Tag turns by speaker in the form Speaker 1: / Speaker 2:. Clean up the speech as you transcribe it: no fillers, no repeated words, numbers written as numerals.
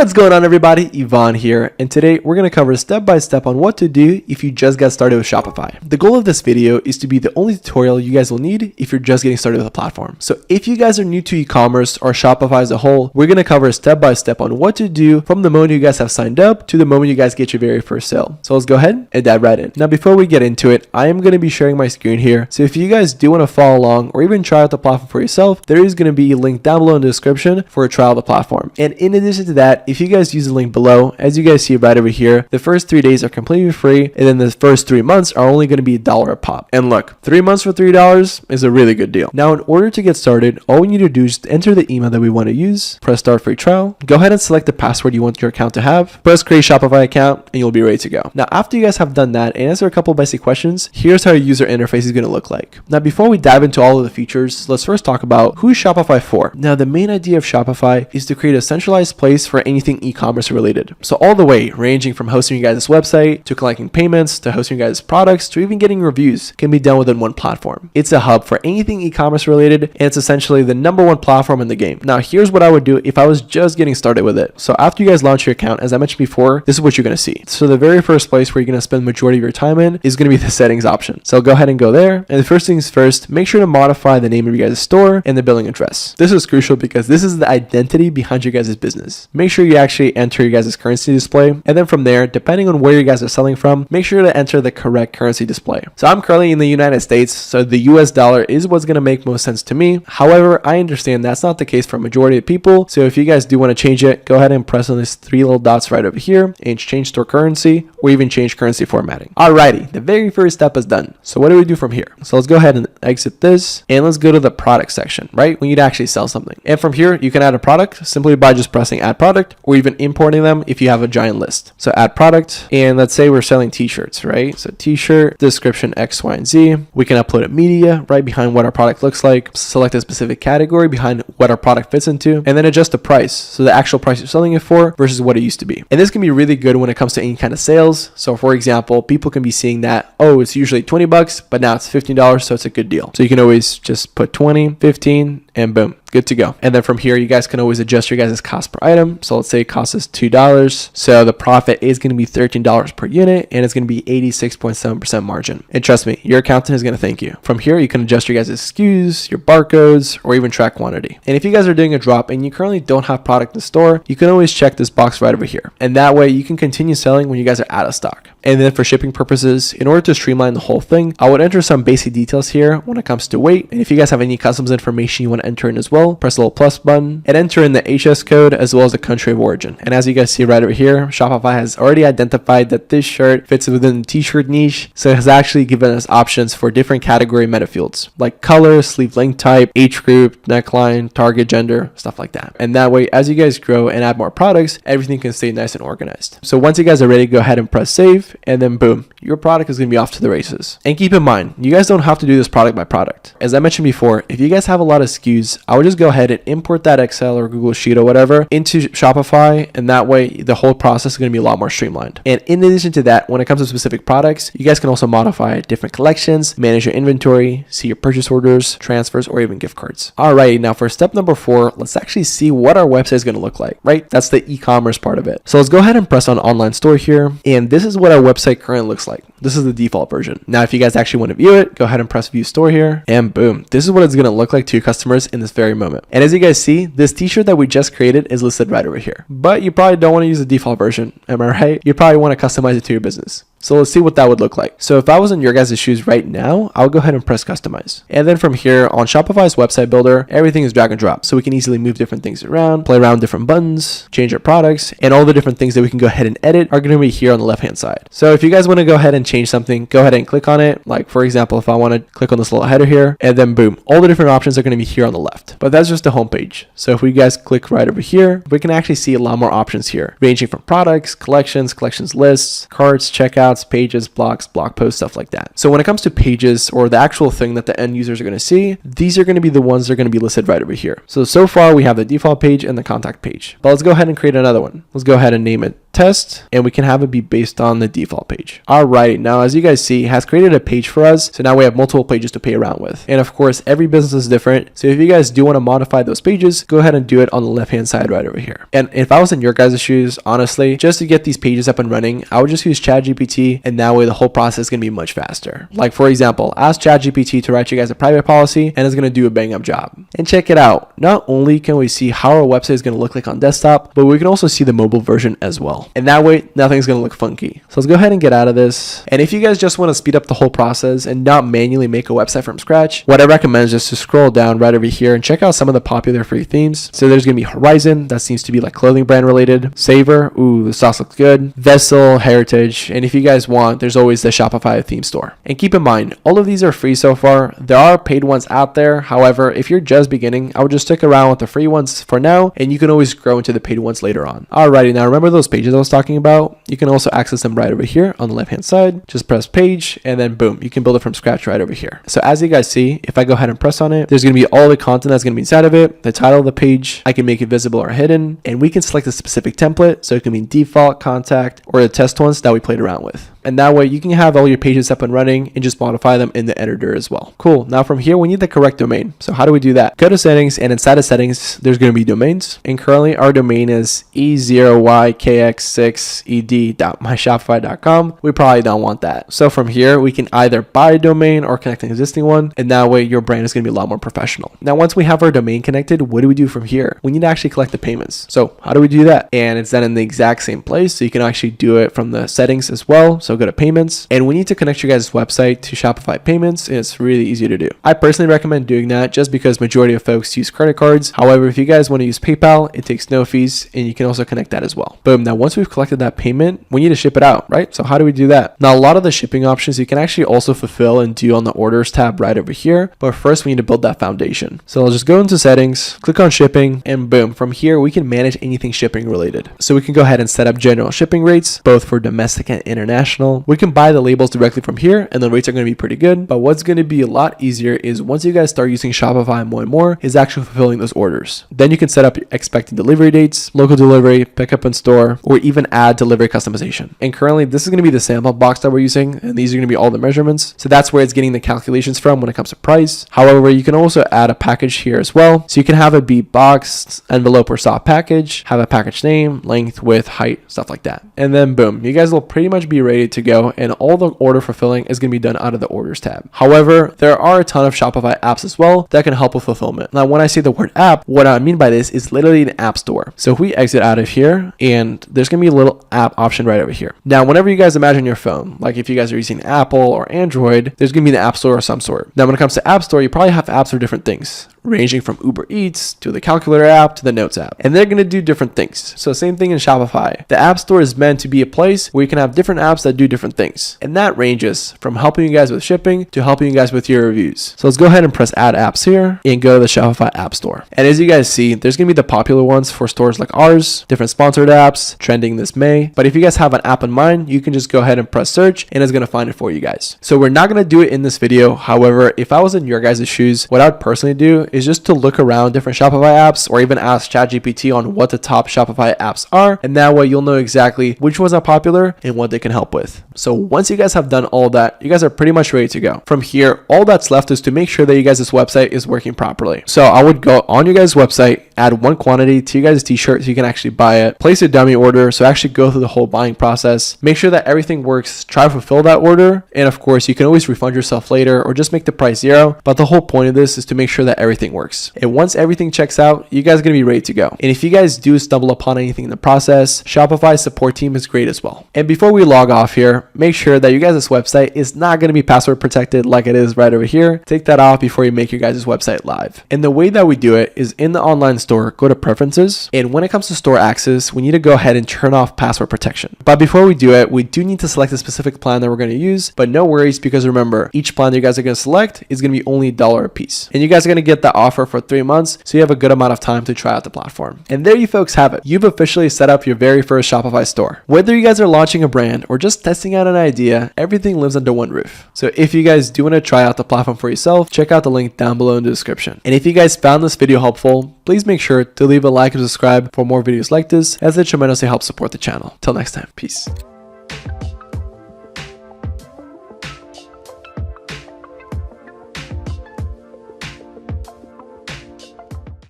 Speaker 1: What's going on, everybody? Yvonne here, and today we're going to cover step by step on what to do if you just got started with Shopify. The goal of this video is to be the only tutorial you guys will need if you're just getting started with a platform. So if you guys are new to e-commerce or Shopify as a whole, we're going to cover step by step on what to do from the moment you guys have signed up to the moment you guys get your very first sale. So let's go ahead and dive right in. Now, before we get into it, I am going to be sharing my screen here. So if you guys do want to follow along or even try out the platform for yourself, there is going to be a link down below in the description for a trial of the platform. And in addition to that, if you guys use the link below, as you guys see right over here, the first 3 days are completely free, and then the first 3 months are only going to be $1 a pop. And look, 3 months for $3 is a really good deal. Now, in order to get started, all we need to do is enter the email that we want to use, press start free trial, go ahead and select the password you want your account to have, press create Shopify account, and you'll be ready to go. Now, after you guys have done that and answer a couple basic questions, here's how your user interface is going to look like. Now, before we dive into all of the features, let's first talk about who's Shopify for. Now, the main idea of Shopify is to create a centralized place for anything e-commerce related. So all the way ranging from hosting you guys' website to collecting payments to hosting you guys' products to even getting reviews can be done within one platform. It's a hub for anything e-commerce related, and it's essentially the #1 platform in the game. Now, here's what I would do if I was just getting started with it. So after you guys launch your account, as I mentioned before, this is what you're going to see. So the very first place where you're going to spend the majority of your time in is going to be the settings option. So go ahead and go there. And the first things first, make sure to modify the name of your guys' store and the billing address. This is crucial because this is the identity behind your guys' business. Make sure you actually enter your guys' currency display. And then from there, depending on where you guys are selling from, make sure to enter the correct currency display. So I'm currently in the United States, so the US dollar is what's going to make most sense to me. However, I understand that's not the case for a majority of people. So if you guys do want to change it, go ahead and press on these 3 little dots right over here and change store currency or even change currency formatting. Alrighty, the very first step is done. So what do we do from here? So let's go ahead and exit this and let's go to the product section, right? We need to actually sell something. And from here, you can add a product simply by just pressing add product or even importing them if you have a giant list. So add product, and let's say we're selling t-shirts, right? So t-shirt, description X, Y, and Z. We can upload a media right behind what our product looks like, select a specific category behind what our product fits into, and then adjust the price. So the actual price you're selling it for versus what it used to be. And this can be really good when it comes to any kind of sales. So for example, people can be seeing that, oh, it's usually $20, but now it's $15, so it's a good deal. So you can always just put 20, 15, and boom, good to go. And then from here, you guys can always adjust your guys' cost per item. So let's say it costs us $2. So the profit is going to be $13 per unit, and it's going to be 86.7% margin. And trust me, your accountant is going to thank you. From here, you can adjust your guys' SKUs, your barcodes, or even track quantity. And if you guys are doing a drop and you currently don't have product in the store, you can always check this box right over here. And that way you can continue selling when you guys are out of stock. And then for shipping purposes, in order to streamline the whole thing, I would enter some basic details here when it comes to weight. And if you guys have any customs information you want to enter in as well, press the little plus button and enter in the HS code as well as the country of origin. And as you guys see right over here, Shopify has already identified that this shirt fits within the t-shirt niche. So it has actually given us options for different category meta fields like color, sleeve length type, age group, neckline, target gender, stuff like that. And that way, as you guys grow and add more products, everything can stay nice and organized. So once you guys are ready, go ahead and press save. And then boom, your product is going to be off to the races. And keep in mind, you guys don't have to do this product by product. As I mentioned before, if you guys have a lot of SKUs, I would just go ahead and import that Excel or Google Sheet or whatever into Shopify. And that way, the whole process is going to be a lot more streamlined. And in addition to that, when it comes to specific products, you guys can also modify different collections, manage your inventory, see your purchase orders, transfers, or even gift cards. Alrighty, now for step number 4, let's actually see what our website is going to look like, right? That's the e-commerce part of it. So let's go ahead and press on online store here. And this is what our website currently looks like. This is the default version. Now, if you guys actually want to view it, go ahead and press view store here, and boom, this is what it's going to look like to your customers in this very moment. And as you guys see, this t-shirt that we just created is listed right over here, but you probably don't want to use the default version. Am I right? You probably want to customize it to your business. So let's see what that would look like. So if I was in your guys' shoes right now, I'll go ahead and press customize. And then from here on Shopify's website builder, everything is drag and drop. So we can easily move different things around, play around with different buttons, change our products, and all the different things that we can go ahead and edit are going to be here on the left-hand side. So if you guys want to go ahead and change something, go ahead and click on it. Like for example, if I want to click on this little header here, and then boom, all the different options are going to be here on the left. But that's just the home page. So if we guys click right over here, we can actually see a lot more options here, ranging from products, collections lists, carts, checkouts, pages, blog posts, stuff like that. So when it comes to pages or the actual thing that the end users are going to see, these are going to be the ones that are going to be listed right over here. So far we have the default page and the contact page, but let's go ahead and create another one. Let's go ahead and name it test, and we can have it be based on the default page. Alright, now as you guys see, it has created a page for us. So now we have multiple pages to play around with. And of course, every business is different. So if you guys do want to modify those pages, go ahead and do it on the left-hand side right over here. And if I was in your guys' shoes, honestly, just to get these pages up and running, I would just use ChatGPT, and that way the whole process is going to be much faster. Like for example, ask ChatGPT to write you guys a private policy, and it's going to do a bang up job. And check it out. Not only can we see how our website is going to look like on desktop, but we can also see the mobile version as well. And that way, nothing's going to look funky. So let's go ahead and get out of this. And if you guys just want to speed up the whole process and not manually make a website from scratch, what I recommend is just to scroll down right over here and check out some of the popular free themes. So there's going to be Horizon, that seems to be like clothing brand related. Savor, ooh, the sauce looks good. Vessel, Heritage, and if you guys want, there's always the Shopify theme store. And keep in mind, all of these are free so far. There are paid ones out there. However, if you're just beginning, I would just stick around with the free ones for now, and you can always grow into the paid ones later on. Alrighty, now remember those pages I was talking about? You can also access them right over here on the left hand side. Just press page, and then boom, you can build it from scratch right over here. So as you guys see, if I go ahead and press on it, there's going to be all the content that's going to be inside of it, the title of the page. I can make it visible or hidden, and we can select a specific template. So it can be default, contact, or the test ones that we played around with. And that way you can have all your pages up and running and just modify them in the editor as well. Cool. Now from here, we need the correct domain. So how do we do that? Go to settings, and inside of settings, there's going to be domains. And currently our domain is e0ykx6ed.myshopify.com. We probably don't want that. So from here, we can either buy a domain or connect an existing one. And that way your brand is going to be a lot more professional. Now, once we have our domain connected, what do we do from here? We need to actually collect the payments. So how do we do that? And it's done in the exact same place. So you can actually do it from the settings as well. So go to payments, and we need to connect your guys' website to Shopify payments, and it's really easy to do. I personally recommend doing that just because majority of folks use credit cards. However, if you guys want to use PayPal, it takes no fees, and you can also connect that as well. Boom. Now, once we've collected that payment, we need to ship it out, right? So how do we do that? Now, a lot of the shipping options you can actually also fulfill and do on the orders tab right over here. But first, we need to build that foundation. So I'll just go into settings, click on shipping, and boom. From here, we can manage anything shipping related. So we can go ahead and set up general shipping rates, both for domestic and international. We can buy the labels directly from here, and the rates are going to be pretty good. But what's going to be a lot easier is once you guys start using Shopify more and more, is actually fulfilling those orders. Then you can set up expected delivery dates, local delivery, pickup in store, or even add delivery customization. And currently, this is going to be the sample box that we're using, and these are going to be all the measurements. So that's where it's getting the calculations from when it comes to price. However, you can also add a package here as well. So you can have it be box, envelope, or soft package, have a package name, length, width, height, stuff like that. And then boom, you guys will pretty much be ready to go, and all the order fulfilling is going to be done out of the orders tab. However, there are a ton of Shopify apps as well that can help with fulfillment. Now, when I say the word app, what I mean by this is literally an app store. So if we exit out of here, and there's going to be a little app option right over here. Now, whenever you guys imagine your phone, like if you guys are using Apple or Android, there's going to be an app store of some sort. Now, when it comes to app store, you probably have apps for different things, ranging from Uber Eats to the calculator app to the notes app, and they're going to do different things. So same thing in Shopify. The app store is meant to be a place where you can have different apps that do different things, and that ranges from helping you guys with shipping to helping you guys with your reviews. So let's go ahead and press add apps here and go to the Shopify app store. And as you guys see, there's going to be the popular ones for stores like ours, different sponsored apps trending this May. But if you guys have an app in mind, you can just go ahead and press search, and it's going to find it for you guys. So we're not going to do it in this video. However, if I was in your guys' shoes, what I would personally do is just to look around different Shopify apps, or even ask ChatGPT on what the top Shopify apps are, and that way you'll know exactly which ones are popular and what they can help with. So once you guys have done all that, you guys are pretty much ready to go. From here, all that's left is to make sure that you guys' website is working properly. So I would go on your guys' website, add one quantity to you guys' t-shirt so you can actually buy it, place a dummy order, so actually go through the whole buying process, make sure that everything works, try to fulfill that order, and of course you can always refund yourself later or just make the price zero. But the whole point of this is to make sure that everything works. And once everything checks out, you guys are going to be ready to go. And if you guys do stumble upon anything in the process, Shopify's support team is great as well. And before we log off here, make sure that you guys' website is not going to be password protected like it is right over here. Take that off before you make your guys' website live. And the way that we do it is in the online store, go to preferences. And when it comes to store access, we need to go ahead and turn off password protection. But before we do it, we do need to select a specific plan that we're going to use, but no worries, because remember, each plan that you guys are going to select is going to be only $1 a piece. And you guys are going to get the that offer for 3 months, so you have a good amount of time to try out the platform. And there you folks have it. You've officially set up your very first Shopify store. Whether you guys are launching a brand or just testing out an idea, everything lives under one roof. So if you guys do want to try out the platform for yourself, check out the link down below in the description. And if you guys found this video helpful, please make sure to leave a like and subscribe for more videos like this, as it tremendously helps support the channel. Till next time, peace.